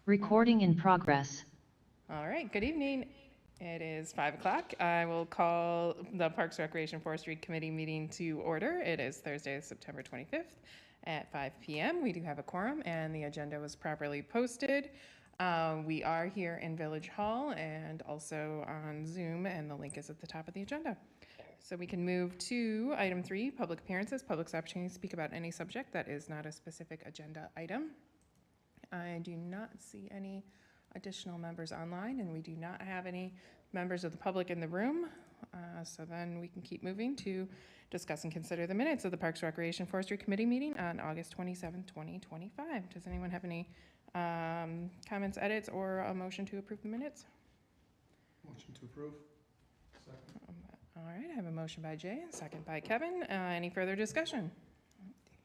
Recording in progress. All right, good evening. It is 5 o'clock. I will call the Parks, Recreation, Forestry Committee meeting to order. It is Thursday, September 25th at 5 p.m. We do have a quorum and the agenda was properly posted. We are here in Village Hall and also on Zoom, and the link is at the top of the agenda. So we can move to item 3, public appearances, public's opportunity to speak about any subject that is not a specific agenda item. I do not see any additional members online, and we do not have any members of the public in the room. So then we can keep moving to discuss and consider the minutes of the Parks, Recreation, Forestry Committee meeting on August 27, 2025. Does anyone have any comments, edits, or a motion to approve the minutes? Motion to approve. Second. All right, I have a motion by Jay and second by Kevin. Any further discussion?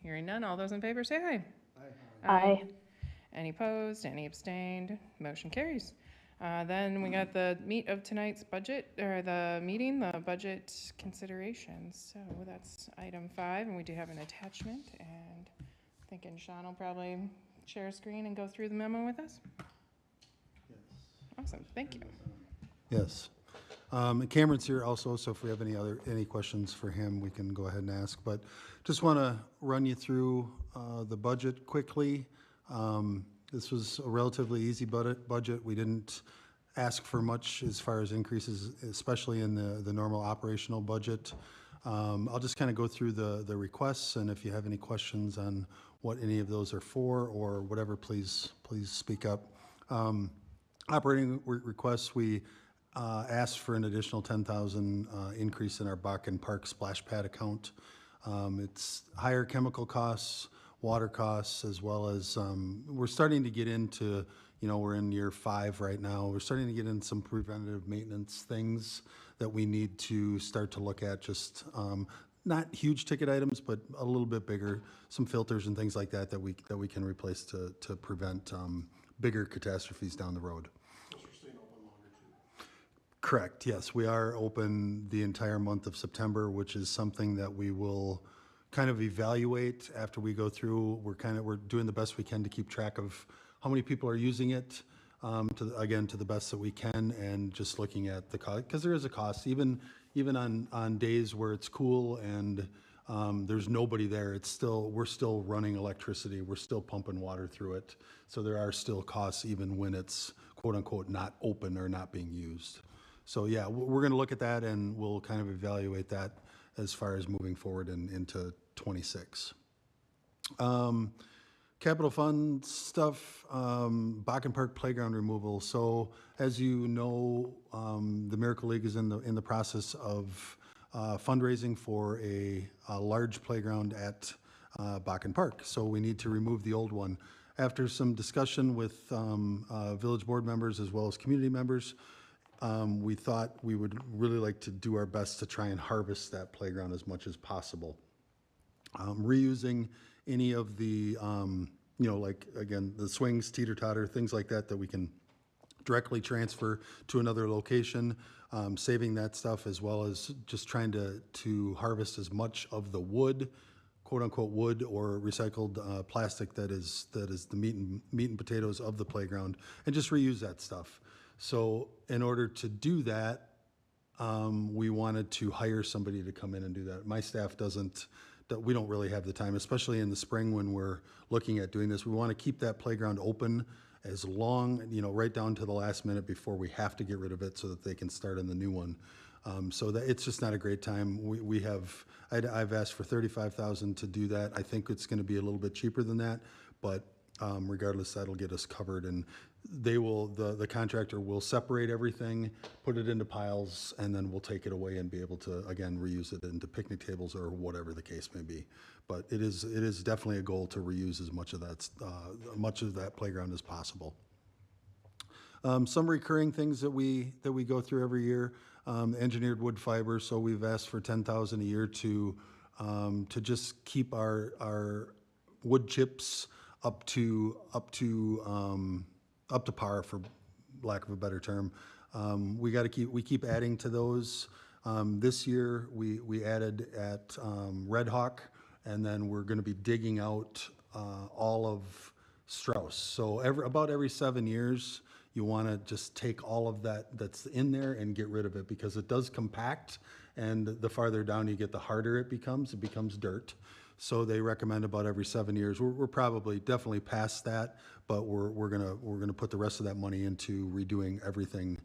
Hearing none, all those in favor say aye. Aye. Aye. Any opposed? Any abstained? Motion carries. Then we got the meat of tonight's budget, or the meeting, the budget considerations. So that's item 5, and we do have an attachment, and I'm thinking Sean will probably share a screen and go through the memo with us. Yes. Awesome, thank you. Yes. Cameron's here also, so if we have any questions for him, we can go ahead and ask. But just want to run you through the budget quickly. This was a relatively easy budget. We didn't ask for much as far as increases, especially in the normal operational budget. I'll just kind of go through the requests, and if you have any questions on what any of those are for or whatever, please speak up. Operating requests, we asked for an additional $10,000 increase in our Bach and Park splash pad account. It's higher chemical costs, water costs, as well as we're starting to get into, we're in year 5 right now. We're starting to get into some preventative maintenance things that we need to start to look at, just not huge ticket items, but a little bit bigger, some filters and things like that that we can replace to prevent bigger catastrophes down the road. Correct, yes. We are open the entire month of September, which is something that we will kind of evaluate after we go through. We're doing the best we can to keep track of how many people are using it, to the best that we can, and just looking at the cost, because there is a cost, even on days where it's cool and there's nobody there. We're still running electricity, we're still pumping water through it, so there are still costs even when it's quote unquote not open or not being used. So yeah, we're going to look at that, and we'll kind of evaluate that as far as moving forward into 26. Capital fund stuff, Bach and Park playground removal. So as you know, the Miracle League is in the process of fundraising for a large playground at Bach and Park. So we need to remove the old one. After some discussion with village board members as well as community members, we thought we would really like to do our best to try and harvest that playground as much as possible. Reusing any of the, like, again, the swings, teeter-totter, things like that we can directly transfer to another location, saving that stuff, as well as just trying to harvest as much of the wood, quote-unquote wood, or recycled plastic that is the meat and potatoes of the playground, and just reuse that stuff. So in order to do that, we wanted to hire somebody to come in and do that. My staff we don't really have the time, especially in the spring when we're looking at doing this. We want to keep that playground open as long, right down to the last minute before we have to get rid of it so that they can start on the new one. So that it's just not a great time. I've asked for $35,000 to do that. I think it's going to be a little bit cheaper than that, but regardless, that'll get us covered. And the contractor will separate everything, put it into piles, and then we'll take it away and be able to, again, reuse it into picnic tables or whatever the case may be. But it is definitely a goal to reuse as much of that playground as possible. Some recurring things that we go through every year, engineered wood fiber. So we've asked for $10,000 a year to just keep our wood chips up to par, for lack of a better term. We keep adding to those. This year we added at Red Hawk, and then we're going to be digging out all of Strauss. So about every 7 years, you want to just take all of that that's in there and get rid of it because it does compact, and the farther down you get, the harder it becomes. It becomes dirt. So they recommend about every 7 years. We're probably definitely past that, but we're gonna put the rest of that money into redoing everything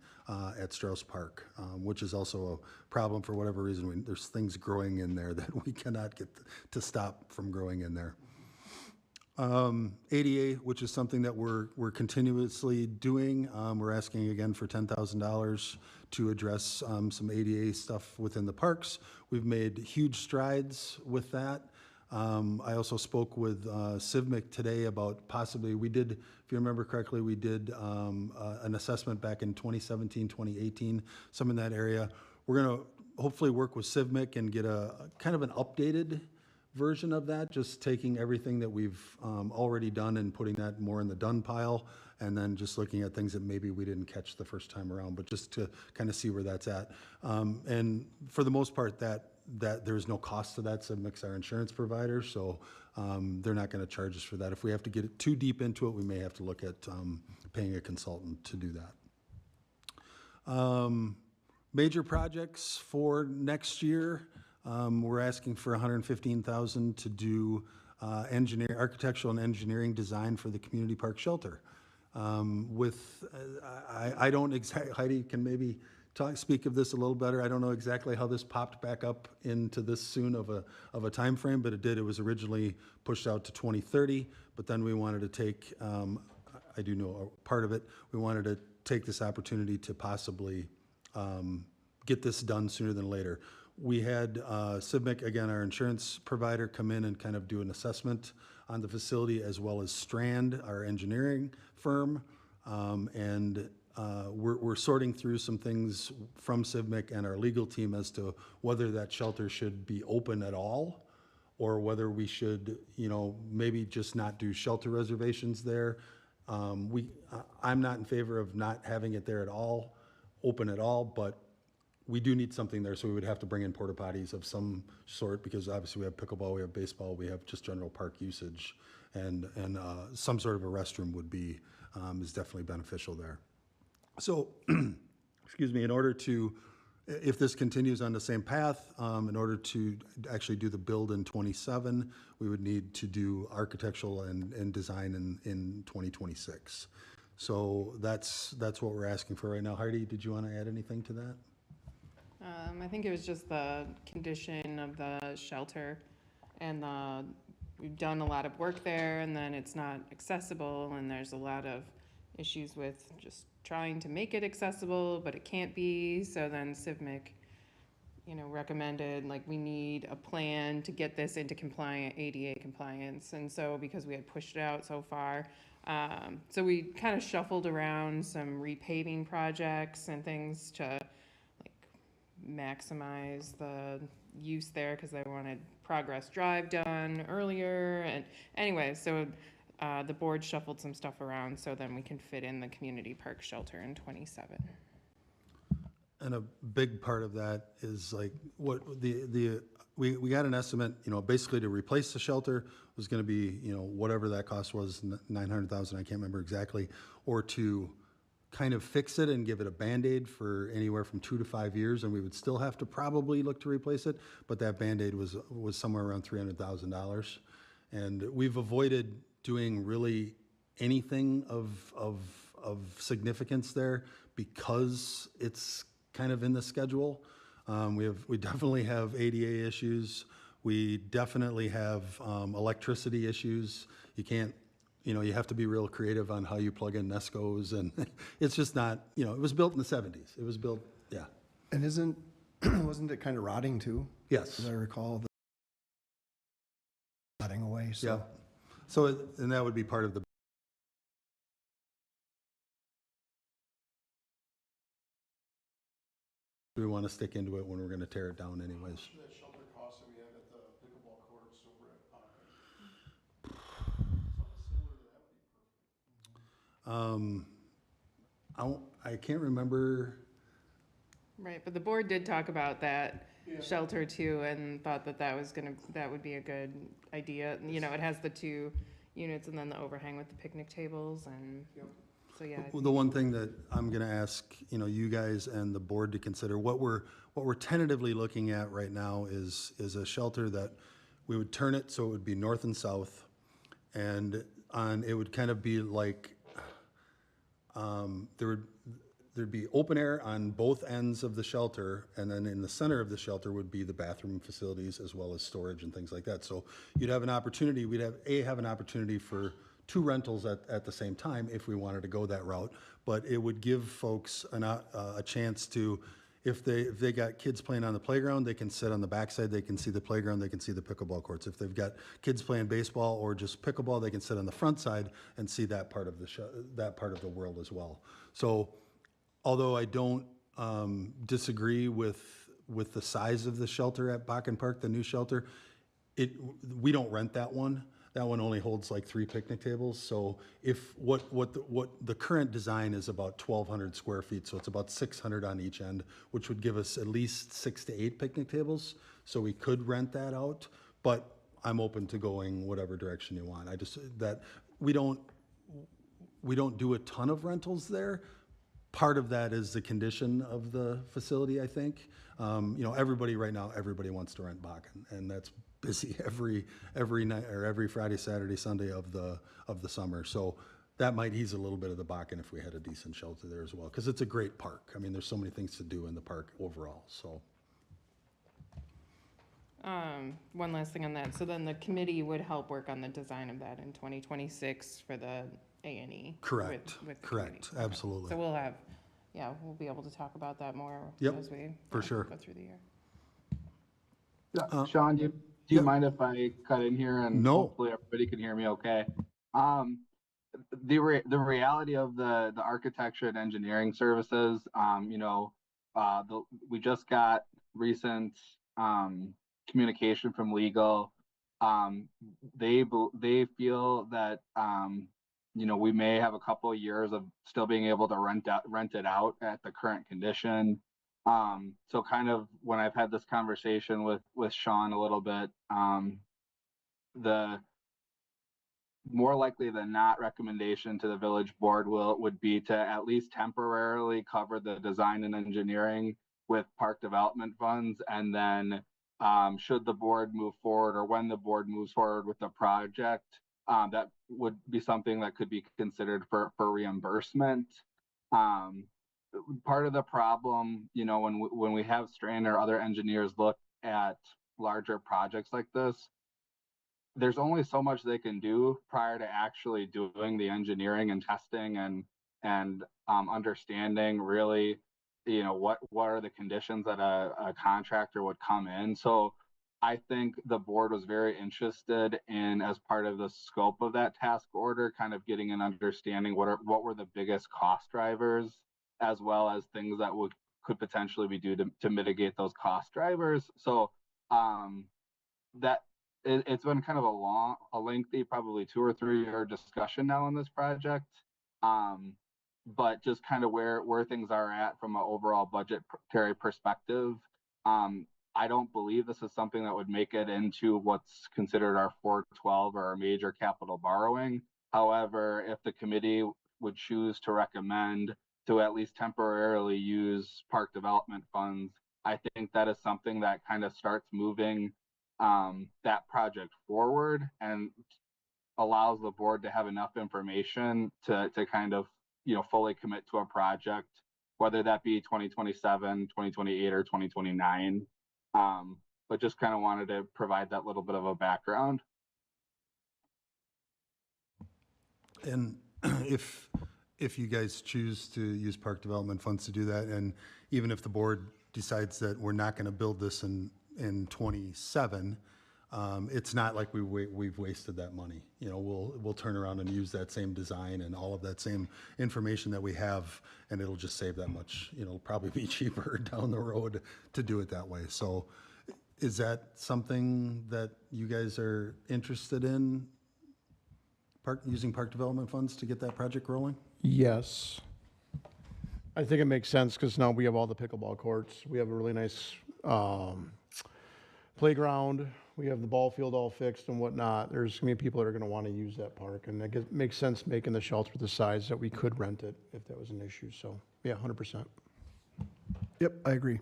at Strauss Park, which is also a problem for whatever reason. There's things growing in there that we cannot get to stop from growing in there. ADA, which is something that we're continuously doing. We're asking again for $10,000 to address some ADA stuff within the parks. We've made huge strides with that. I also spoke with CIVMIC today about possibly, we did, if you remember correctly, we did an assessment back in 2017, 2018, some in that area. We're going to hopefully work with CIVMIC and get a kind of an updated version of that, just taking everything that we've already done and putting that more in the done pile, and then just looking at things that maybe we didn't catch the first time around, but just to kind of see where that's at. And for the most part, that there's no cost to that. CIVMIC's our insurance provider, so they're not going to charge us for that. If we have to get it too deep into it, we may have to look at paying a consultant to do that. Major projects for next year. We're asking for $115,000 to do architectural and engineering design for the community park shelter. I don't exactly, Heidi can maybe speak of this a little better. I don't know exactly how this popped back up into this soon of a time frame, but it did. It was originally pushed out to 2030, but then we wanted to take, I do know a part of it, we wanted to take this opportunity to possibly get this done sooner than later. We had CIVMIC, again, our insurance provider, come in and kind of do an assessment on the facility, as well as Strand, our engineering firm. We're sorting through some things from CIVMIC and our legal team as to whether that shelter should be open at all, or whether we should, maybe just not do shelter reservations there. I'm not in favor of not having it there at all, open at all, but we do need something there, so we would have to bring in porta potties of some sort, because obviously we have pickleball, we have baseball, we have just general park usage, and some sort of a restroom would be, is definitely beneficial there. So, excuse me, in order to, if this continues on the same path, in order to actually do the build in 27, we would need to do architectural and design in 2026. So that's what we're asking for right now. Heidi, did you want to add anything to that? I think it was just the condition of the shelter, and we've done a lot of work there, and then it's not accessible, and there's a lot of issues with just trying to make it accessible, but it can't be. So then CIVMIC, recommended, like, we need a plan to get this into ADA compliance. And so because we had pushed it out so far, so we kind of shuffled around some repaving projects and things to maximize the use there, because they wanted Progress Drive done earlier. And anyway, so the board shuffled some stuff around so then we can fit in the community park shelter in 27. And a big part of that is like what we got an estimate, basically to replace the shelter was going to be, whatever that cost was, 900,000, I can't remember exactly, or to kind of fix it and give it a Band-Aid for anywhere from 2 to 5 years, and we would still have to probably look to replace it, but that Band-Aid was somewhere around $300,000. And we've avoided doing really anything of significance there because it's kind of in the schedule. We definitely have ADA issues. We definitely have electricity issues. You can't, you have to be real creative on how you plug in Nescos, and it's just not, it was built in the 70s. It was built, yeah. And wasn't it kind of rotting too? Yes. As I recall, rotting away, so. Yeah. So, and that would be part of the. We want to stick into it when we're going to tear it down anyways. That shelter cost that we have at the pickleball courts over at something similar to that would be perfect. I can't remember. Right, but the board did talk about that shelter too, and thought that would be a good idea. It has the two, units, and then the overhang with the picnic tables, and so yeah. Well, the one thing that I'm gonna ask, you guys and the board to consider, what we're tentatively looking at right now is a shelter that we would turn it so it would be north and south, and it would kind of be like, there'd be open air on both ends of the shelter, and then in the center of the shelter would be the bathroom facilities as well as storage and things like that. So you'd have an opportunity, we'd have an opportunity for 2 rentals at the same time if we wanted to go that route. But it would give folks a chance to, if they got kids playing on the playground, they can sit on the backside, they can see the playground, they can see the pickleball courts. If they've got kids playing baseball or just pickleball, they can sit on the front side and see that part of the world as well. So although I don't disagree with the size of the shelter at Bakken Park, the new shelter, we don't rent that one. That one only holds like 3 picnic tables. So what the current design is about 1,200 square feet, so it's about 600 on each end, which would give us at least 6 to 8 picnic tables. So we could rent that out, but I'm open to going whatever direction you want. We don't do a ton of rentals there. Part of that is the condition of the facility, I think. Everybody right now, everybody wants to rent Bakken, and that's busy every night or every Friday, Saturday, Sunday of the summer. So that might ease a little bit of the Bakken if we had a decent shelter there as well, because it's a great park. I mean, there's so many things to do in the park overall, so. One last thing on that. So then the committee would help work on the design of that in 2026 for the A&E. Correct, with the correct, committee. absolutely. So we'll be able to talk about that more Yep, as we for sure. go through the year. Sean, do you mind if I cut in here and No. hopefully everybody can hear me okay? The reality of the architecture and engineering services, we just got recent communication from legal. They feel that we may have a couple of years of still being able to rent it out at the current condition. So kind of when I've had this conversation with Sean a little bit, the more likely than not recommendation to the village board would be to at least temporarily cover the design and engineering with park development funds, and then should the board move forward, or when the board moves forward with the project, that would be something that could be considered for reimbursement. Part of the problem, when we have Strand or other engineers look at larger projects like this, there's only so much they can do prior to actually doing the engineering and testing and understanding really, what are the conditions that a contractor would come in. So I think the board was very interested in, as part of the scope of that task order, kind of getting an understanding what were the biggest cost drivers, as well as things that could potentially be due to mitigate those cost drivers. So that it's been kind of a lengthy, probably 2 or 3 year discussion now on this project. But just kind of where things are at from an overall budgetary perspective. I don't believe this is something that would make it into what's considered our 412 or our major capital borrowing. However, if the committee would choose to recommend to at least temporarily use park development funds, I think that is something that kind of starts moving that project forward and allows the board to have enough information to kind of, fully commit to a project, whether that be 2027, 2028, or 2029. But just kind of wanted to provide that little bit of a background. And if you guys choose to use park development funds to do that, and even if the board decides that we're not going to build this in 27, it's not like we've wasted that money. We'll turn around and use that same design and all of that same information that we have, and it'll just save that much. It'll probably be cheaper down the road to do it that way. So is that something that you guys are interested in, using park development funds to get that project rolling? Yes. I think it makes sense because now we have all the pickleball courts. We have a really nice playground. we have the ball field all fixed and whatnot, there's gonna be people that are gonna wanna use that park, and it makes sense making the shelter the size that we could rent it if that was an issue, so, yeah, 100%. Yep, I agree.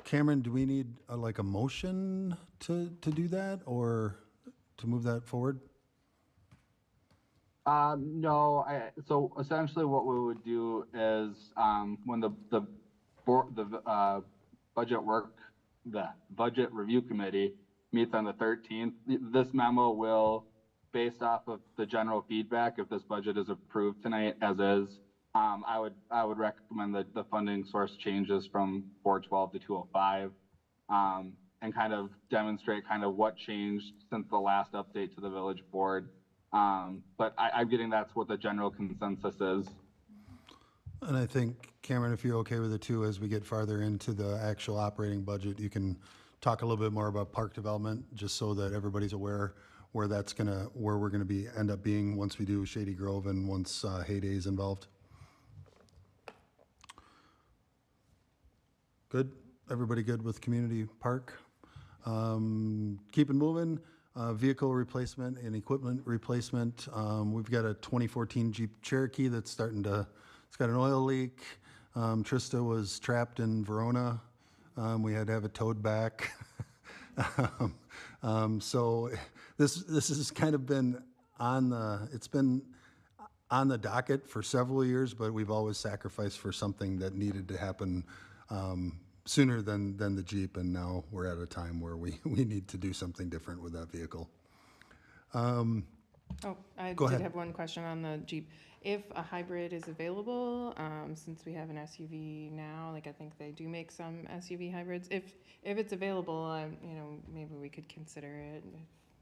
Cameron, do we need like a motion to do that or to move that forward? No, so essentially what we would do is, when the budget review committee meets on the 13th, this memo will, based off of the general feedback, if this budget is approved tonight as is, I would recommend that the funding source changes from 412 to 205, and kind of demonstrate kind of what changed since the last update to the village board. But I'm getting that's what the general consensus is. And I think, Cameron, if you're okay with it too, as we get farther into the actual operating budget, you can talk a little bit more about park development, just so that everybody's aware where we're gonna end up being once we do Shady Grove and once Hayday's involved. Good? Everybody good with community park? Keep it moving. Vehicle replacement and equipment replacement. We've got a 2014 Jeep Cherokee that's it's got an oil leak. Trista was trapped in Verona. We had to have it towed back. So this has kind of been it's been on the docket for several years, but we've always sacrificed for something that needed to happen sooner than the Jeep, and now we're at a time where we need to do something different with that vehicle. Oh, I Go did ahead. have one question on the Jeep. If a hybrid is available, since we have an SUV now, like I think they do make some SUV hybrids. If it's available, maybe we could consider it.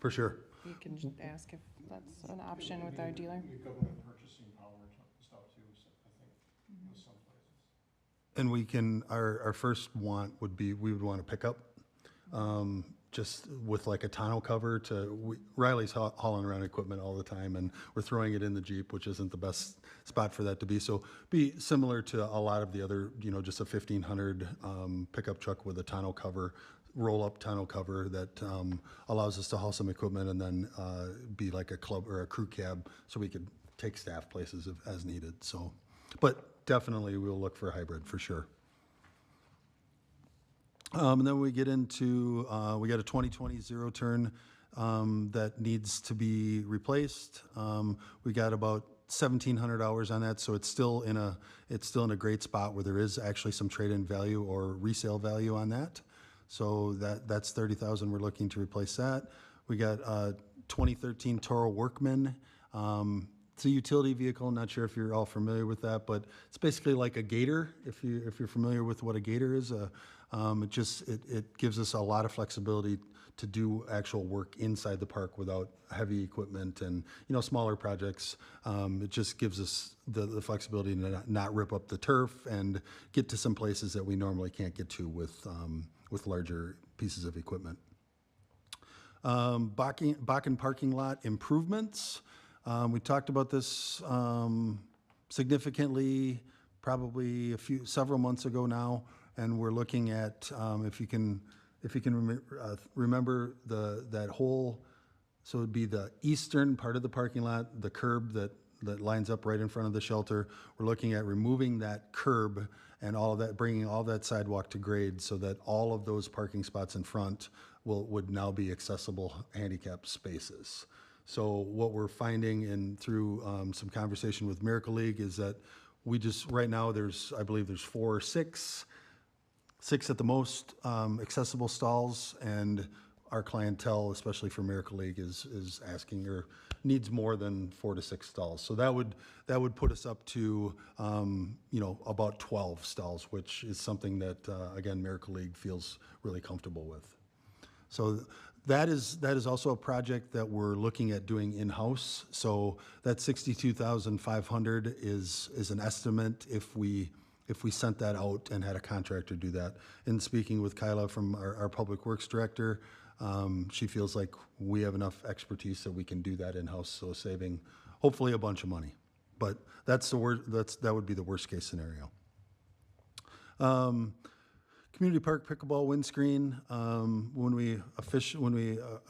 For sure. You can just ask if that's an option with our dealer. We government purchasing power stuff too, so I think, in some places. And we can, our first want would be, we would want a pickup, just with like a tonneau cover Riley's hauling around equipment all the time, and we're throwing it in the Jeep, which isn't the best spot for that to be. So be similar to a lot of the other, just a 1500 pickup truck with a tonneau cover, roll-up tonneau cover that allows us to haul some equipment, and then be like a club or a crew cab, so we could take staff places as needed. So, but definitely we'll look for a hybrid for sure. And then we get into, we got a 2020 zero turn that needs to be replaced. We got about 1,700 hours on that, so it's still in a great spot where there is actually some trade-in value or resale value on that. So that's 30,000. We're looking to replace that. We got 2013 Toro Workman. It's a utility vehicle. Not sure if you're all familiar with that, but it's basically like a Gator. If you're familiar with what a Gator is, it gives us a lot of flexibility to do actual work inside the park without heavy equipment and smaller projects. It just gives us the flexibility to not rip up the turf and get to some places that we normally can't get to with larger pieces of equipment. Bakken parking lot improvements. We talked about this significantly, probably several months ago now, and we're looking at if you can remember that whole. So it'd be the eastern part of the parking lot, the curb that lines up right in front of the shelter. We're looking at removing that curb and all of that, bringing all that sidewalk to grade, so that all of those parking spots in front would now be accessible handicap spaces. So what we're finding through some conversation with Miracle League is that right now I believe there's 4 or 6 at the most accessible stalls, and our clientele, especially for Miracle League, is asking or needs more than 4 to 6 stalls. So that would put us up to about 12 stalls, which is something that again Miracle League feels really comfortable with. So that is also a project that we're looking at doing in-house. So that $62,500 is an estimate if we sent that out and had a contractor do that. In speaking with Kyla from our Public Works Director, she feels like we have enough expertise that we can do that in-house, so saving hopefully a bunch of money. But that would be the worst case scenario. Community Park pickleball windscreen, when we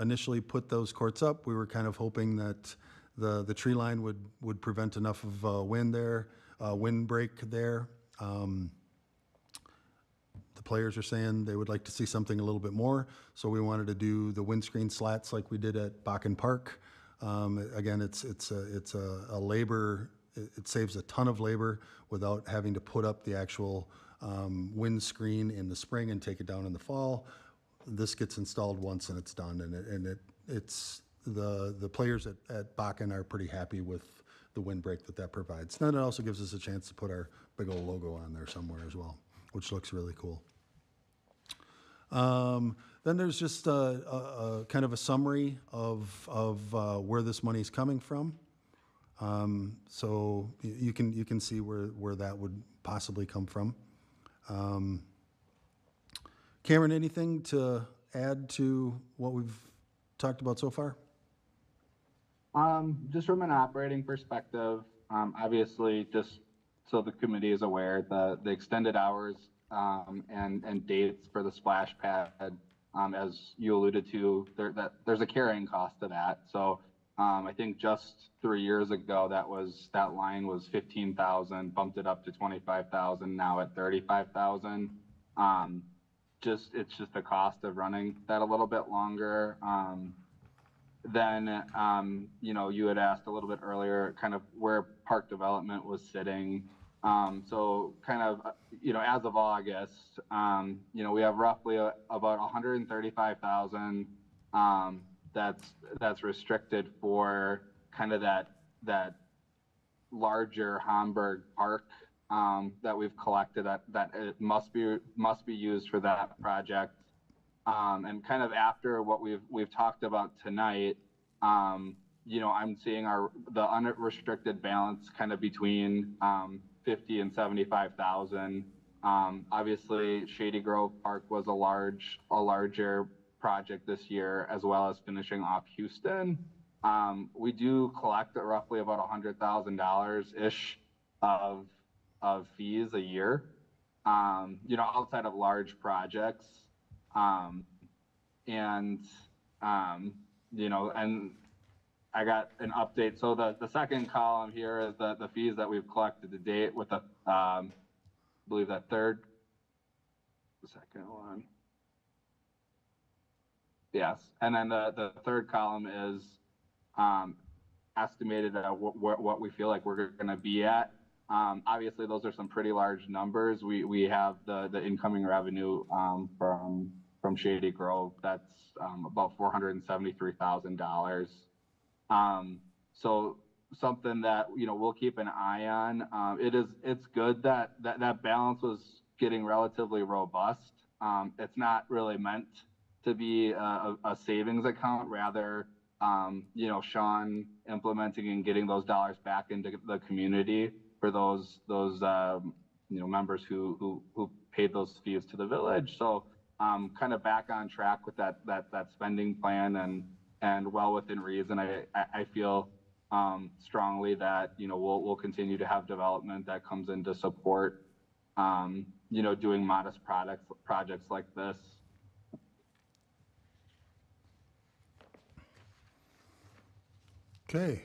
initially put those courts up, we were kind of hoping that the tree line would prevent enough of windbreak there. The players are saying they would like to see something a little bit more, so we wanted to do the windscreen slats like we did at Bakken Park. Again, it's a labor, it saves a ton of labor without having to put up the actual windscreen in the spring and take it down in the fall. This gets installed once and it's done, and it's the players at Bakken are pretty happy with the windbreak that provides. Then it also gives us a chance to put our big old logo on there somewhere as well, which looks really cool. Then there's just a kind of a summary of where this money is coming from. So you can see where that would possibly come from. Cameron, anything to add to what we've talked about so far? Just from an operating perspective, obviously, just so the committee is aware, the extended hours and dates for the splash pad, as you alluded to, there's a carrying cost to that. So I think just 3 years ago, that line was 15,000, bumped it up to 25,000, now at 35,000. It's just the cost of running that a little bit longer. Then, you had asked a little bit earlier, kind of where park development was sitting. So kind of, as of August, we have roughly about 135,000 that's restricted for kind of that larger Hamburg park that we've collected that it must be used for that project. And kind of after what we've talked about tonight, I'm seeing the unrestricted balance kind of between 50 and 75,000. Obviously, Shady Grove Park was a larger project this year, as well as finishing off Houston. We do collect roughly about $100,000 ish of fees a year. Outside of large projects. And I got an update. So the second column here is the fees that we've collected to date with I believe the second one. Yes. And then the third column is estimated at what we feel like we're going to be at. Obviously, those are some pretty large numbers. We have the incoming revenue from Shady Grove. That's about $473,000. So something that we'll keep an eye on. It's good that balance was getting relatively robust. It's not really meant to be a savings account, rather Sean implementing and getting those dollars back into the community for those members who paid those fees to the village. So kind of back on track with that spending plan and well within reason. I feel strongly that we'll continue to have development that comes in to support doing modest projects like this. Okay.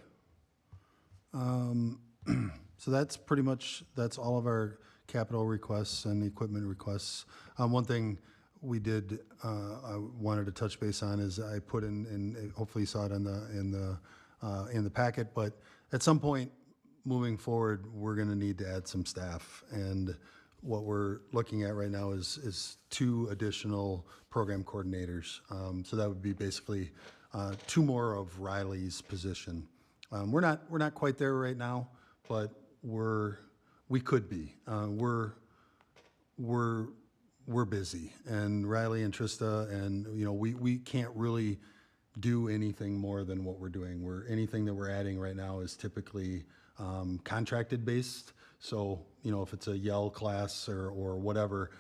So that's pretty much, that's all of our capital requests and equipment requests. One thing we did, I wanted to touch base on is I put in hopefully you saw it in the packet, but at some point moving forward, we're going to need to add some staff. And what we're looking at right now is 2 additional program coordinators. So that would be basically 2 more of Riley's position. We're not quite there right now, but we could be. We're busy, and Riley and Trista, and we can't really do anything more than what we're doing. Anything that we're adding right now is typically contracted based. So if it's a Yell class or whatever,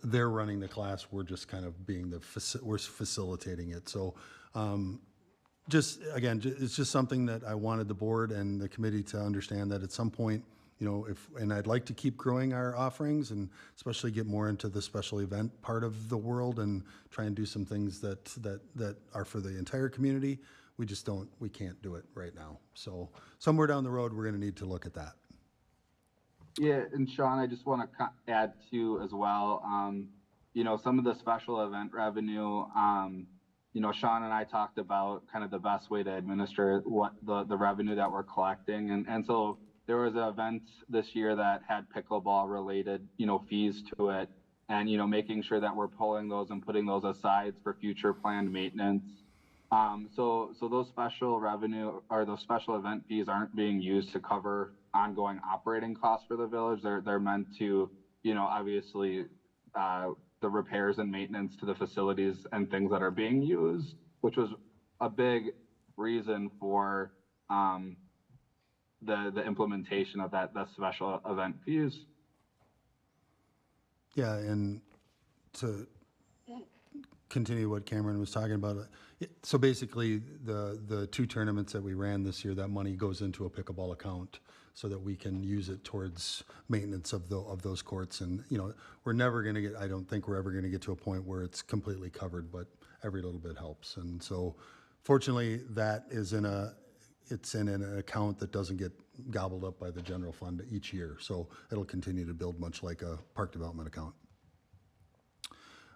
they're running the class. We're just kind of we're facilitating it. So it's just something that I wanted the board and the committee to understand, that at some point and I'd like to keep growing our offerings and especially get more into the special event part of the world and try and do some things that are for the entire community. We can't do it right now. So somewhere down the road, we're going to need to look at that. Yeah, and Sean, I just want to add too as well. Some of the special event revenue. Sean and I talked about kind of the best way to administer what the revenue that we're collecting, and so there was an event this year that had pickleball related fees to it, and making sure that we're pulling those and putting those aside for future planned maintenance. So those special revenue or those special event fees aren't being used to cover ongoing operating costs for the village. They're meant to, obviously, the repairs and maintenance to the facilities and things that are being used, which was a big reason for the implementation of the special event fees. Yeah, and to continue what Cameron was talking about, so basically the 2 tournaments that we ran this year, that money goes into a pickleball account so that we can use it towards maintenance of those courts. And we're never going to get, I don't think we're ever going to get to a point where it's completely covered, but every little bit helps. And so fortunately that is it's in an account that doesn't get gobbled up by the general fund each year. So it'll continue to build much like a park development account.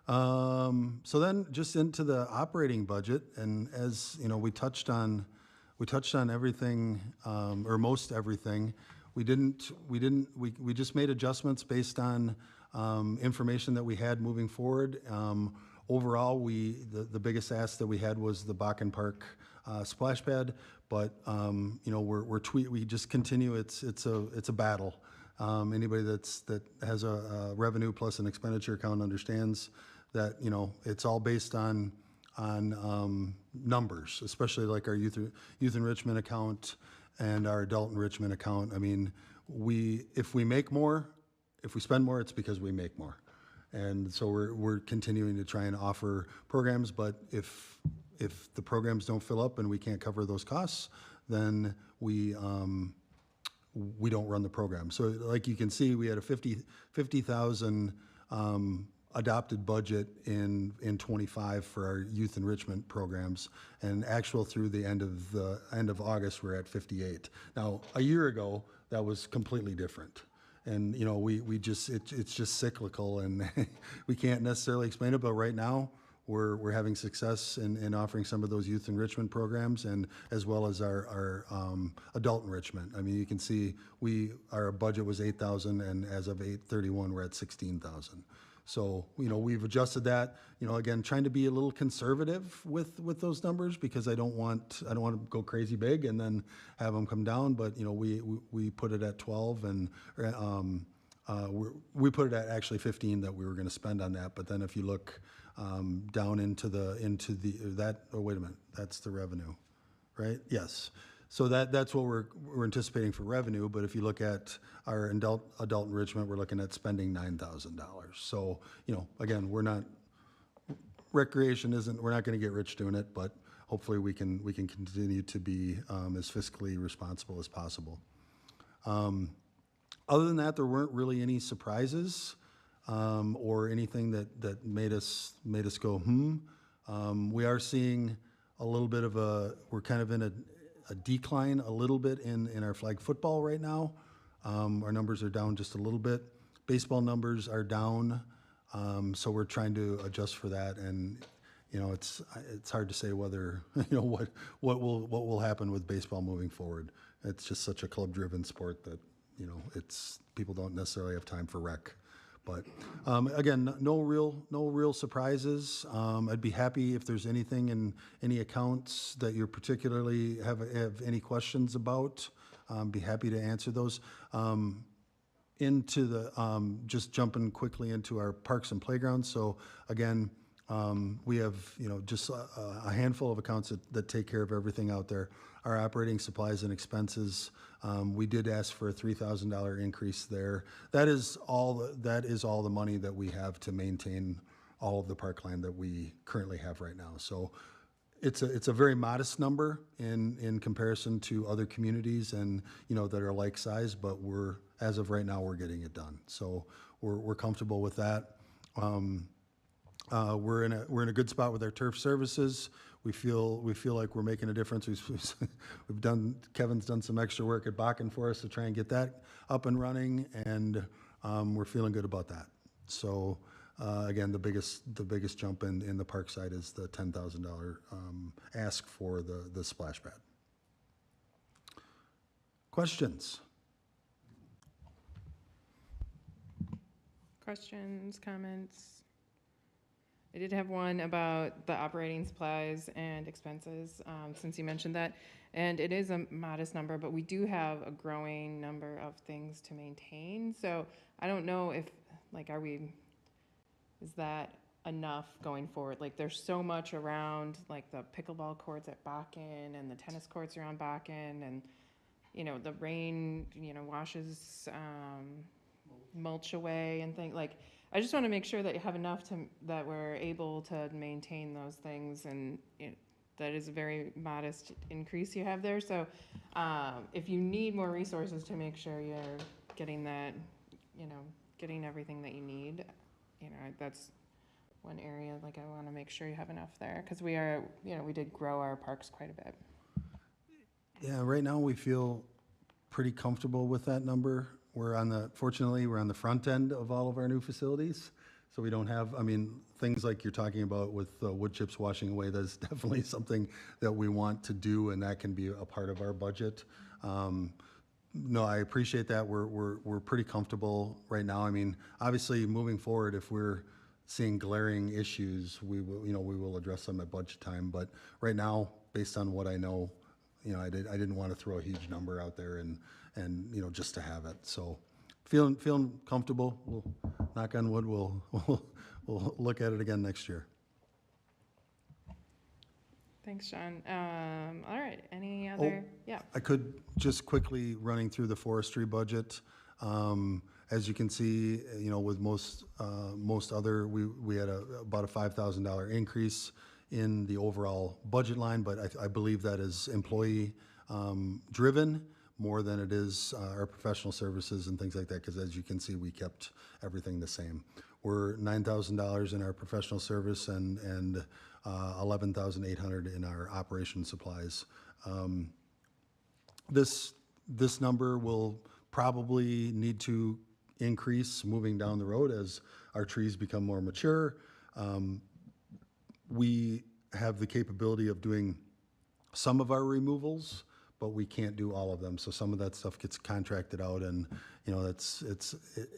So then just into the operating budget, and as we touched on everything, or most everything. We just made adjustments based on information that we had moving forward. Overall, the biggest ask that we had was the Bakken Park splash pad, but we just continue. It's a battle. Anybody that has a revenue plus an expenditure account understands that it's all based on numbers, especially like our youth enrichment account and our adult enrichment account. I mean, if we spend more, it's because we make more, and so we're continuing to try and offer programs. But if the programs don't fill up and we can't cover those costs, then we don't run the program. So like you can see, we had a 50,000 adopted budget in 25 for our youth enrichment programs, and actual through the end of August we're at 58. Now a year ago that was completely different, and it's just cyclical, and we can't necessarily explain it, but right now we're having success in offering some of those youth enrichment programs, and as well as our adult enrichment. I mean, you can see our budget was 8,000, and as of 8/31 we're at 16,000. So, we've adjusted that, again, trying to be a little conservative with those numbers, because I don't want to go crazy big and then have them come down. But, we put it at 12, and we put it at actually 15 that we were going to spend on that. But then if you look down into wait a minute, that's the revenue, right? Yes. So that's what we're anticipating for revenue. But if you look at our adult enrichment, we're looking at spending $9,000. So, again, we're not going to get rich doing it, but hopefully we can continue to be as fiscally responsible as possible. Other than that, there weren't really any surprises or anything that made us go, we are seeing a little bit of we're kind of in a decline a little bit in our flag football right now. Our numbers are down just a little bit. Baseball numbers are down, so we're trying to adjust for that. And it's hard to say whether what will happen with baseball moving forward. It's just such a club-driven sport that people don't necessarily have time for rec. But again, no real surprises. I'd be happy if there's anything in any accounts that you particularly have any questions about. Be happy to answer those. Just jumping quickly into our parks and playgrounds. So again, we have just a handful of accounts that take care of everything out there. Our operating supplies and expenses, we did ask for a $3,000 increase there. That is all the money that we have to maintain all of the parkland that we currently have right now. So it's a very modest number in comparison to other communities and, you know, that are like size, but as of right now, we're getting it done. So we're comfortable with that. We're in a good spot with our turf services. We feel like we're making a difference. Kevin's done some extra work at Bakken for us to try and get that up and running, and we're feeling good about that. So again, the biggest jump in the park side is the $10,000 ask for the splash pad. Questions? Questions, comments? I did have one about the operating supplies and expenses, since you mentioned that. And it is a modest number, but we do have a growing number of things to maintain. So I don't know if, like, is that enough going forward? Like, there's so much around, like the pickleball courts at Bakken and the tennis courts around Bakken, and, you know, the rain, you know, washes mulch away and things. Like, I just want to make sure that you have enough that we're able to maintain those things, and that is a very modest increase you have there. So if you need more resources to make sure you're getting that, you know, getting everything that you need, you know, that's one area, like, I want to make sure you have enough there, because we are, you know, we did grow our parks quite a bit. Yeah, right now we feel pretty comfortable with that number. Fortunately, we're on the front end of all of our new facilities. So we don't have, I mean, things like you're talking about with wood chips washing away, that's definitely something that we want to do, and that can be a part of our budget. No, I appreciate that. We're pretty comfortable right now. I mean, obviously, moving forward, if we're seeing glaring issues, we will address them at budget time. But right now, based on what I know, you know, I didn't want to throw a huge number out there and you know, just to have it. So feeling comfortable. We'll knock on wood. We'll look at it again next year. Thanks, John. All right, any other? Yeah. I could just quickly running through the forestry budget. As you can see, you know, with most other, we had about a $5,000 increase in the overall budget line, but I believe that is employee driven more than it is our professional services and things like that, because as you can see, we kept everything the same. We're $9,000 in our professional service and $11,800 in our operation supplies. This number will probably need to increase moving down the road as our trees become more mature. We have the capability of doing some of our removals, but we can't do all of them. So some of that stuff gets contracted out, and you know, it's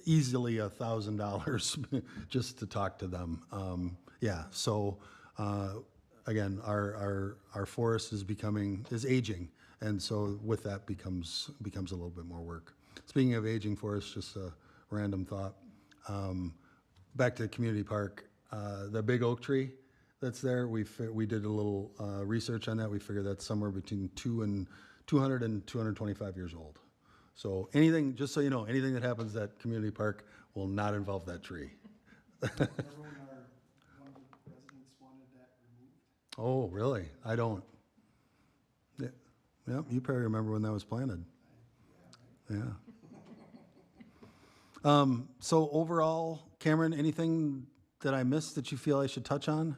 easily $1,000 just to talk to them. Yeah. So again, our forest is aging, and so with that becomes a little bit more work. Speaking of aging forests, just a random thought. Back to the community park, the big oak tree that's there. We did a little research on that. We figured that's somewhere between 200 and 225 years old. So anything, just so you know, anything that happens at community park will not involve that tree. Remember when one of the residents wanted that removed? Oh, really? I don't. Yeah, you probably remember when that was planted. Yeah. So overall, Cameron, anything that I missed that you feel I should touch on?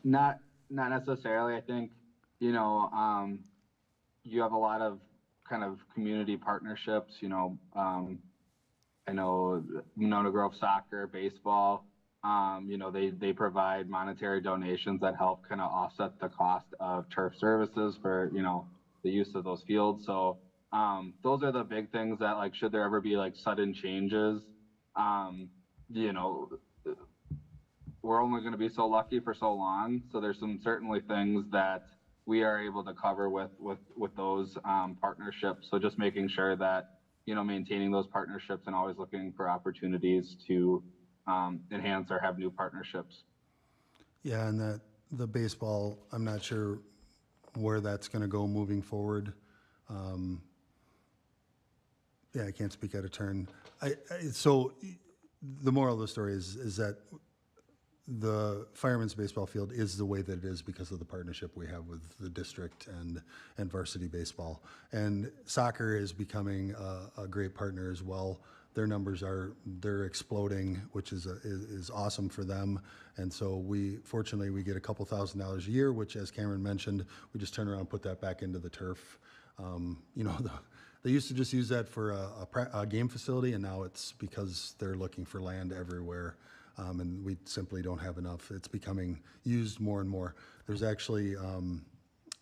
Not necessarily. I think, you know, you have a lot of kind of community partnerships, you know, I know Monona Grove Soccer, baseball, you know, they provide monetary donations that help kind of offset the cost of turf services for, you know, the use of those fields. So those are the big things that, like, should there ever be like sudden changes, you know, we're only going to be so lucky for so long. So there's certainly things that we are able to cover with those partnerships. So just making sure that, you know, maintaining those partnerships and always looking for opportunities to enhance or have new partnerships. Yeah, and the baseball, I'm not sure where that's going to go moving forward. Yeah, I can't speak out of turn. So the moral of the story is that the Fireman's baseball field is the way that it is because of the partnership we have with the district and varsity baseball. And soccer is becoming a great partner as well. Their numbers they're exploding, which is awesome for them. And so fortunately, we get a couple $1,000s a year, which, as Cameron mentioned, we just turn around and put that back into the turf. They used to just use that for a game facility, and now it's because they're looking for land everywhere, and we simply don't have enough. It's becoming used more and more. There's actually,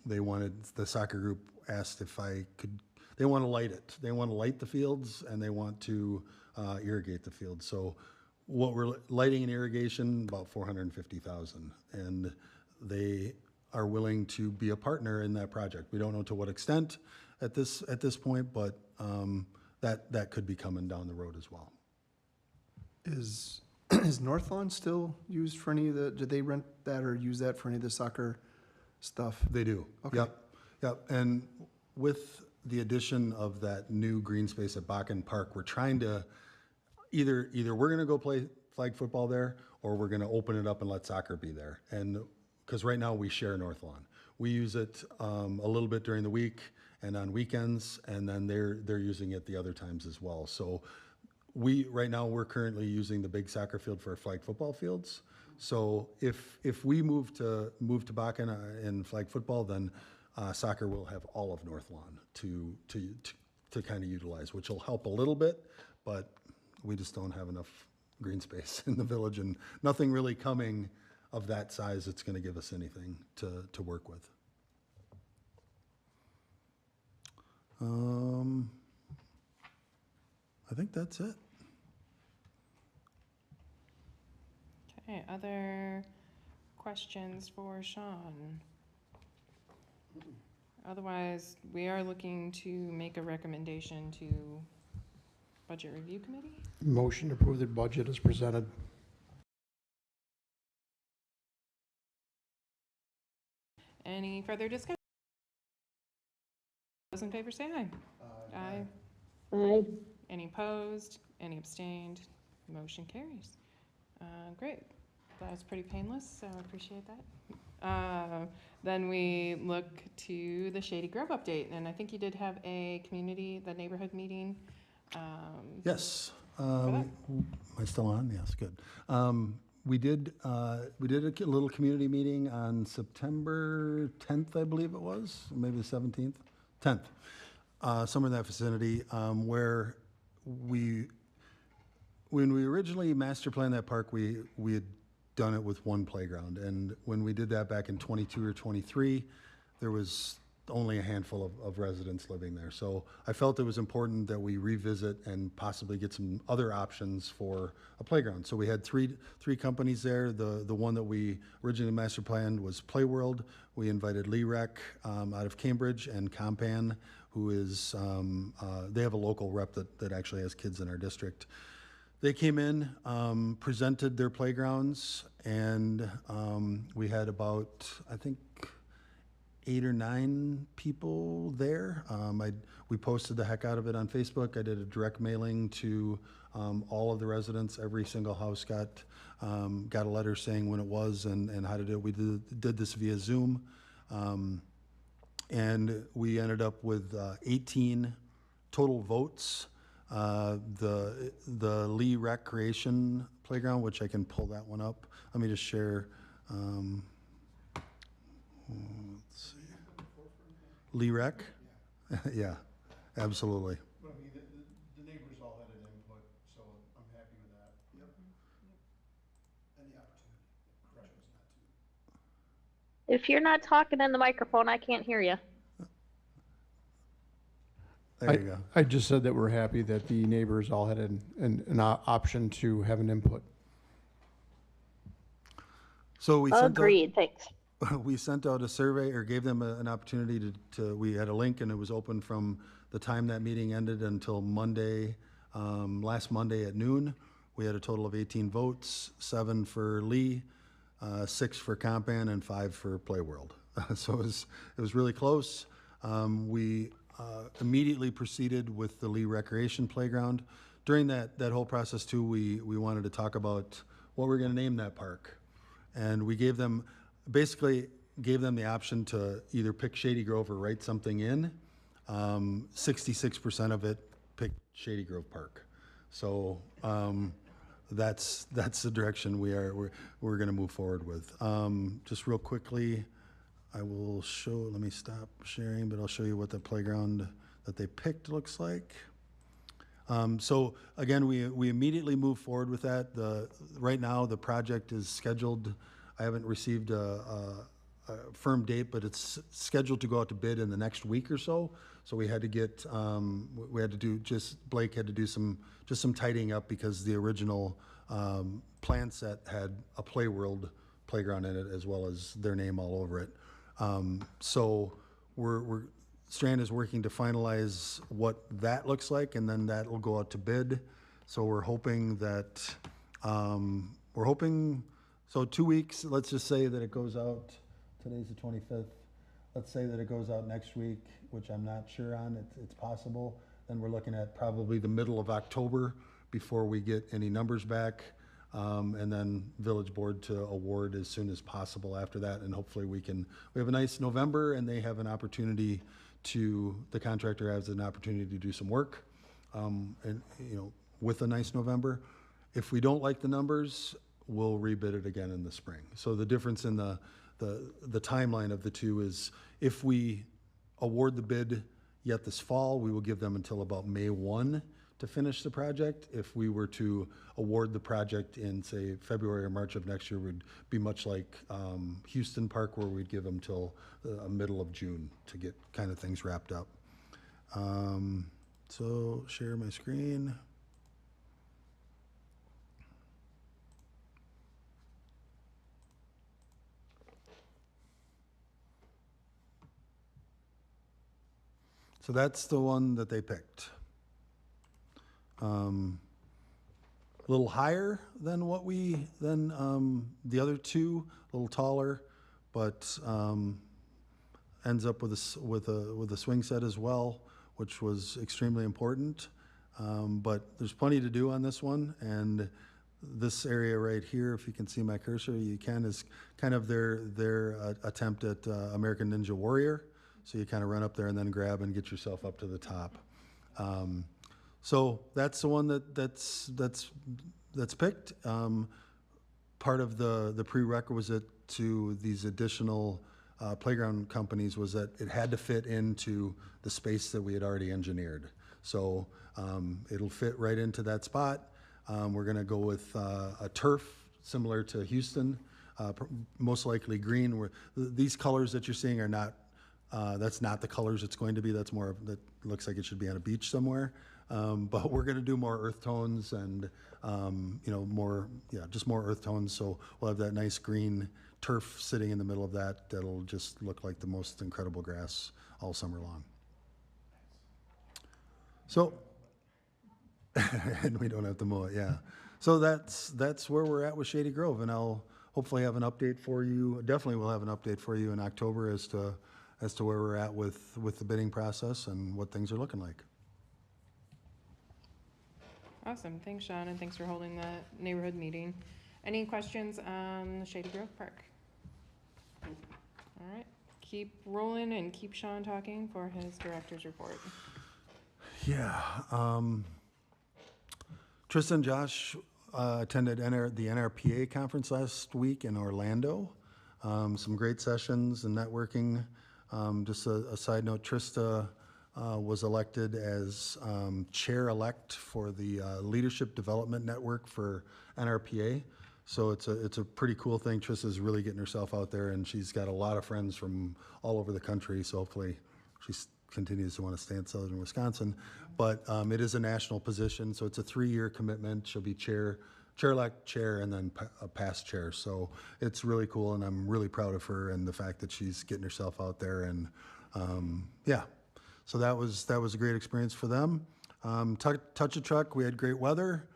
the soccer group asked if I could, they want to light it. They want to light the fields, and they want to irrigate the fields. So what we're lighting and irrigation, about $450,000, and they are willing to be a partner in that project. We don't know to what extent at this point, but that could be coming down the road as well. Is North Lawn still used for any of the, do they rent that or use that for any of the soccer stuff? They do. Okay. Yep. And with the addition of that new green space at Bakken Park, we're trying to either we're going to go play flag football there, or we're going to open it up and let soccer be there. And because right now we share North Lawn, we use it a little bit during the week and on weekends, and then they're using it the other times as well. So right now we're currently using the big soccer field for flag football fields. So if we move to Bakken in flag football, then soccer will have all of North Lawn to kind of utilize, which will help a little bit, but we just don't have enough green space in the village, and nothing really coming of that size that's going to give us anything to work with. I think that's it. Okay, other questions for Sean? Otherwise, we are looking to make a recommendation to Budget Review Committee. Motion to approve the budget as presented. Any further discussion? Those in favor say aye. Aye. Aye. Any opposed? Any abstained? Motion carries. Great. That was pretty painless, so I appreciate that. Then we look to the Shady Grove update, and I think you did have the neighborhood meeting. Yes. that? Am I still on? Yes, good. We did a little community meeting on September 10th, I believe it was, maybe the 17th, 10th, somewhere in that vicinity, where when we originally master planned that park, we had done it with one playground. And when we did that back in 22 or 23, there was only a handful of residents living there. So I felt it was important that we revisit and possibly get some other options for a playground. So we had three companies there. The one that we originally master planned was Playworld. We invited Lee Rec out of Cambridge, and Compan, who is, they have a local rep that actually has kids in our district. They came in, presented their playgrounds, and we had about, I think, 8 or 9 people there. We posted the heck out of it on Facebook. I did a direct mailing to all of the residents. Every single house got a letter saying when it was and how to do it. We did this via Zoom, and we ended up with 18 total votes. The Lee Recreation Playground, which I can pull that one up. Let me just share. Let's see. Lee Rec? Yeah, absolutely. But I mean, the neighbors all had an input, so I'm happy with that. Yep. And the opportunity. Chose not to. If you're not talking in the microphone, I can't hear you. There you go. I just said that we're happy that the neighbors all had an option to have an input. So we sent out, Agreed, thanks. we sent out a survey, or gave them an opportunity we had a link, and it was open from the time that meeting ended until Monday, last Monday at noon. We had a total of 18 votes, 7 for Lee, 6 for Compan, and 5 for Playworld. So it was really close. We immediately proceeded with the Lee Recreation Playground. During that whole process too, we wanted to talk about what we're going to name that park. And we basically gave them the option to either pick Shady Grove or write something in. 66% of it picked Shady Grove Park. So that's the direction we're going to move forward with. Just real quickly, I will show, let me stop sharing, but I'll show you what the playground that they picked looks like. So again, we immediately moved forward with that. Right now, the project is scheduled. I haven't received a firm date, but it's scheduled to go out to bid in the next week or so. So we had to get, Blake had to do some tidying up because the original plan set had a Play World playground in it as well as their name all over it. So Strand is working to finalize what that looks like, and then that will go out to bid. So we're hoping that, so 2 weeks, let's just say that it goes out, today's the 25th. Let's say that it goes out next week, which I'm not sure on, it's possible. Then we're looking at probably the middle of October before we get any numbers back. And then village board to award as soon as possible after that. And hopefully we have a nice November, and they have an opportunity the contractor has an opportunity to do some work, and with a nice November. If we don't like the numbers, we'll rebid it again in the spring. So the difference in the timeline of the two is if we award the bid yet this fall, we will give them until about May 1 to finish the project. If we were to award the project in, say, February or March of next year, would be much like Houston Park, where we'd give them till middle of June to get kind of things wrapped up. So share my screen. So that's the one that they picked. A little higher than the other two, a little taller, but ends up with a swing set as well, which was extremely important. But there's plenty to do on this one, and this area right here, if you can see my cursor, you can, is kind of their attempt at American Ninja Warrior. So you kind of run up there and then grab and get yourself up to the top. So that's the one that's picked. Part of the prerequisite to these additional playground companies was that it had to fit into the space that we had already engineered. So it'll fit right into that spot. We're going to go with a turf similar to Houston, most likely green. These colors that you're seeing are not. That's not the colors it's going to be. That's more. That looks like it should be on a beach somewhere. But we're going to do more earth tones and, just more earth tones. So we'll have that nice green turf sitting in the middle of that. That'll just look like the most incredible grass all summer long. So, and we don't have to mow it, yeah. So that's where we're at with Shady Grove, and I'll hopefully have an update for you. Definitely will have an update for you in October as to where we're at with the bidding process and what things are looking like. Awesome. Thanks, Sean, and thanks for holding that neighborhood meeting. Any questions on Shady Grove Park? All right. Keep rolling and keep Sean talking for his director's report. Yeah. Tristan and Josh attended the NRPA conference last week in Orlando. Some great sessions and networking. Just a side note, Trista was elected as chair-elect for the Leadership Development Network for NRPA. So it's a pretty cool thing. Trista's really getting herself out there, and she's got a lot of friends from all over the country. So hopefully she continues to want to stay in southern Wisconsin. But it is a national position, so it's a 3-year commitment. She'll be chair-elect, chair, and then a past chair. So it's really cool, and I'm really proud of her and the fact that she's getting herself out there. And yeah. So that was a great experience for them. Touch a Truck, we had great weather.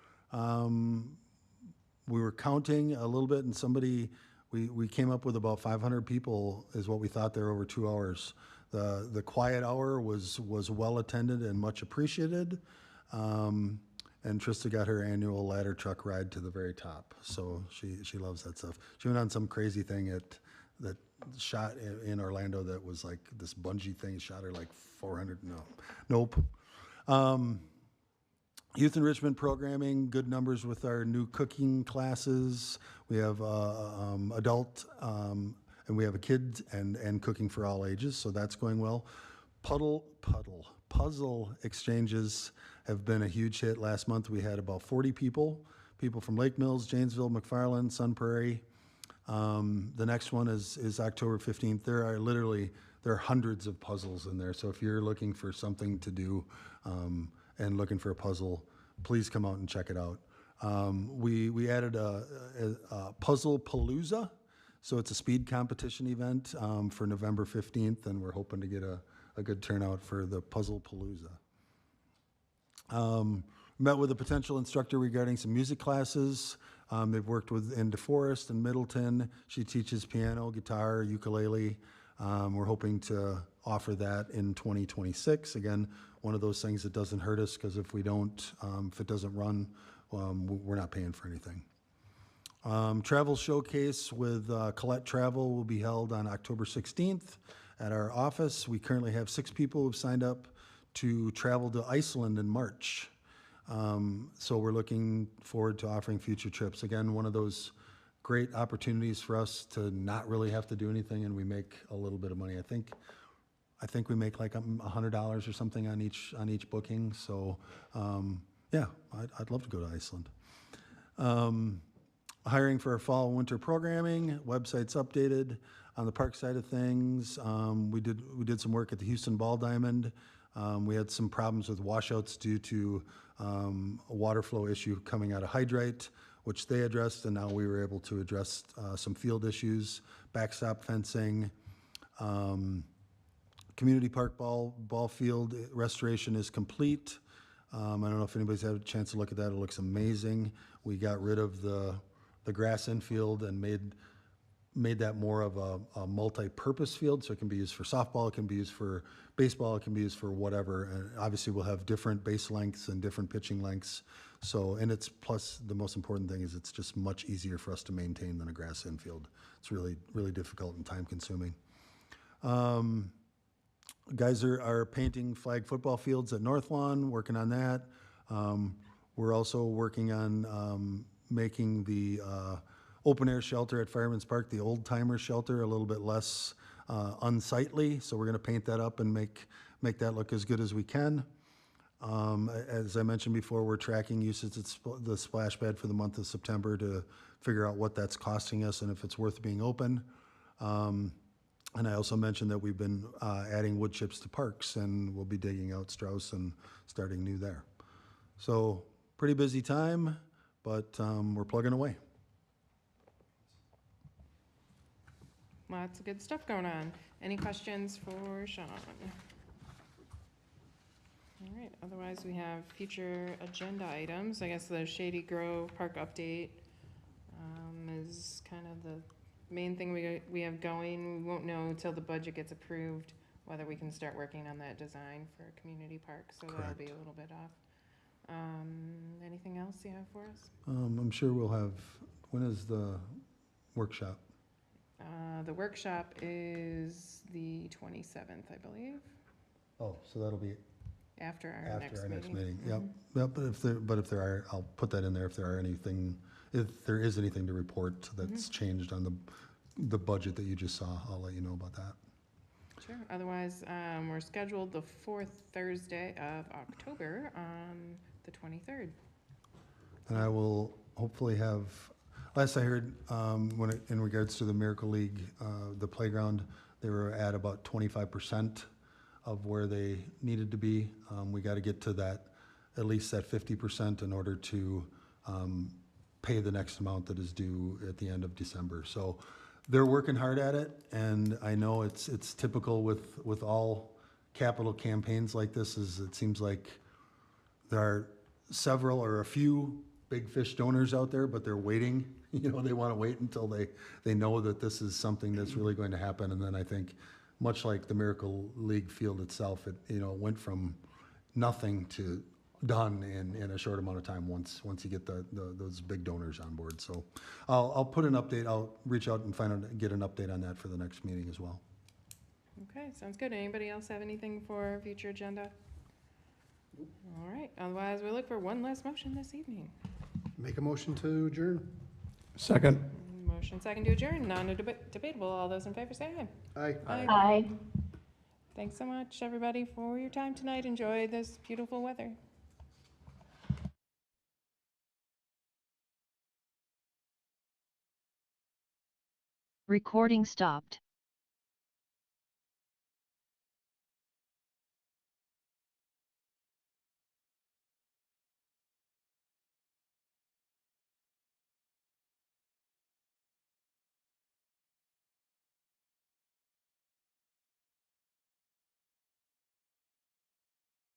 We were counting a little bit, and we came up with about 500 people is what we thought there over 2 hours. The quiet hour was well attended and much appreciated. And And Trista got her annual ladder truck ride to the very top, so she loves that stuff. She went on some crazy thing that shot in Orlando that was like this bungee thing, shot her like 400, nope. Youth enrichment programming, good numbers with our new cooking classes. We have adult, and we have a kids and cooking for all ages, so that's going well. Puzzle exchanges have been a huge hit. Last month we had about 40 people from Lake Mills, Janesville, McFarland, Sun Prairie. The next one is October 15th. There are hundreds of puzzles in there. So if you're looking for something to do and looking for a puzzle, please come out and check it out. We added a Puzzle Palooza. So it's a speed competition event for November 15th, and we're hoping to get a good turnout for the Puzzle Palooza. Met with a potential instructor regarding some music classes. They've worked in DeForest and Middleton. She teaches piano, guitar, ukulele. We're hoping to offer that in 2026. Again, one of those things that doesn't hurt us, because if it doesn't run, we're not paying for anything. Travel showcase with Colette Travel will be held on October 16th at our office. We currently have 6 people who've signed up to travel to Iceland in March. So we're looking forward to offering future trips. Again, one of those great opportunities for us to not really have to do anything, and we make a little bit of money. I think we make like $100 or something on each booking. So yeah, I'd love to go to Iceland. Hiring for our fall and winter programming, website's updated. On the park side of things, we did some work at the Houston Ball Diamond. We had some problems with washouts due to a water flow issue coming out of Hydrite, which they addressed, and now we were able to address some field issues, backstop fencing. Community park ball field restoration is complete. I don't know if anybody's had a chance to look at that. It looks amazing. We got rid of the grass infield and made that more of a multi-purpose field, so it can be used for softball, it can be used for baseball, it can be used for whatever. And obviously we'll have different base lengths and different pitching lengths. So, and it's, plus the most important thing is it's just much easier for us to maintain than a grass infield. It's really, really difficult and time consuming. Guys are painting flag football fields at North Lawn, working on that. We're also working on making the open air shelter at Fireman's Park, the old timer shelter, a little bit less unsightly. So we're going to paint that up and make that look as good as we can. As I mentioned before, we're tracking usage at the splash pad for the month of September to figure out what that's costing us and if it's worth being open. And I also mentioned that we've been adding wood chips to parks, and we'll be digging out Strauss and starting new there. So pretty busy time, but we're plugging away. Lots of good stuff going on. Any questions for Sean? All right, otherwise we have future agenda items. I guess the Shady Grove Park update is kind of the main thing we have going. We won't know until the budget gets approved whether we can start working on that design for a community park, so that'll be a little bit off. Anything else you have for us? I'm sure we'll have, when is the workshop? The workshop is the 27th, I believe, Oh, so that'll be after our next meeting. Yep. Yep. But if there are, I'll put that in there. If there is anything to report that's changed on the budget that you just saw, I'll let you know about that. Sure. Otherwise, we're scheduled the 4th Thursday of October on the 23rd. And I will hopefully have, last I heard, in regards to the Miracle League, the playground, they were at about 25% of where they needed to be. We got to get to that, at least that 50% in order to pay the next amount that is due at the end of December. So they're working hard at it, and I know it's typical with all capital campaigns like this, is it seems like there are several or a few big fish donors out there, but they're waiting. They want to wait until they know that this is something that's really going to happen. And then I think, much like the Miracle League field itself, it went from nothing to done in a short amount of time once you get those big donors on board. So I'll put an update, I'll reach out and get an update on that for the next meeting as well. Okay, sounds good. Anybody else have anything for future agenda? All right, otherwise we'll look for one last motion this evening. Make a motion to adjourn. Second. Motion second to adjourn, non-debatable. All those in favor say aye. Aye. Aye. Thanks so much, everybody, for your time tonight. Enjoy this beautiful weather. Recording stopped.